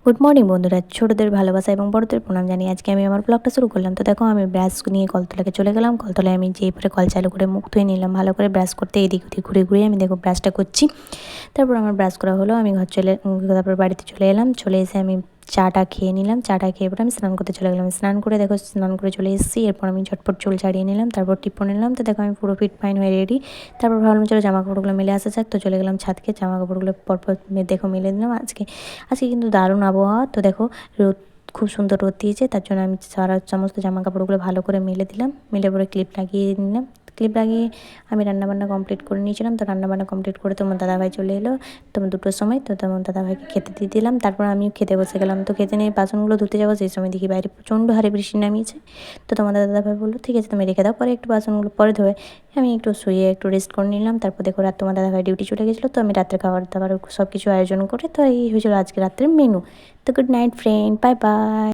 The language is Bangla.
গুড মর্নিং বন্ধুরা, ছোটদের ভালোবাসা এবং বড়দের প্রণাম জানিয়ে আজকে আমি আমার ব্লগটা শুরু করলাম। তো দেখো, আমি ব্রাশ নিয়ে কলতলাকে চলে গেলাম। কলতলায় আমি যেই পরে কল চালু করে মুখ ধুয়ে নিলাম ভালো করে। ব্রাশ করতে এদিক ওদিক ঘুরে ঘুরে আমি দেখো ব্রাশটা করছি। তারপর আমার ব্রাশ করা হলো, আমি তারপর বাড়িতে চলে এলাম। চলে এসে আমি চাটা খেয়ে নিলাম। চাটা খেয়ে পরে আমি স্নান করতে চলে গেলাম। স্নান করে দেখো, স্নান করে চলে এসেছি। এরপর আমি ঝটপট চুল ছাড়িয়ে নিলাম, তারপর টিপো নিলাম। তো দেখো আমি পুরো ফিট ফাইন হয়ে রেডি। তারপর ভাবলাম চলো জামা কাপড়গুলো মেলে আসা যাক। তো চলে গেলাম ছাদকে, জামা কাপড়গুলো পরপর দেখো মেলে দিলাম। আজকে কিন্তু দারুণ আবহাওয়া। তো দেখো রোদ, খুব সুন্দর রোদ দিয়েছে। তার জন্য আমি সমস্ত জামা কাপড়গুলো ভালো করে মেলে দিলাম। মেলে পরে ক্লিপ লাগিয়ে নিলাম। ক্লিপ লাগিয়ে আমি রান্নাবান্না কমপ্লিট করে নিয়েছিলাম। তো রান্নাবান্না কমপ্লিট করে তোমার দাদাভাই চলে এলো তোমার 2টোর সময়। তো তোমার দাদাভাইকে খেতে দিয়ে দিলাম। তারপর আমিও খেতে বসে গেলাম। তো খেতে নিয়ে বাসনগুলো ধুতে যাবো, সেই সময় দেখি বাইরে প্রচণ্ড হারে বৃষ্টি নামিয়েছে। তো তোমার দাদাভাই বললো ঠিক আছে তুমি রেখে দাও, পরে একটু বাসনগুলো পরে ধোবে। আমি একটু শুয়ে একটু রেস্ট করে নিলাম। তারপর দেখো রাত তোমার দাদাভাই ডিউটি চলে গেছিলো। তো আমি রাত্রে খাবার দাবার সব কিছু আয়োজন করে, তো এই হয়েছিল আজকে রাত্রের মেনু। তো good night friend, bye bye.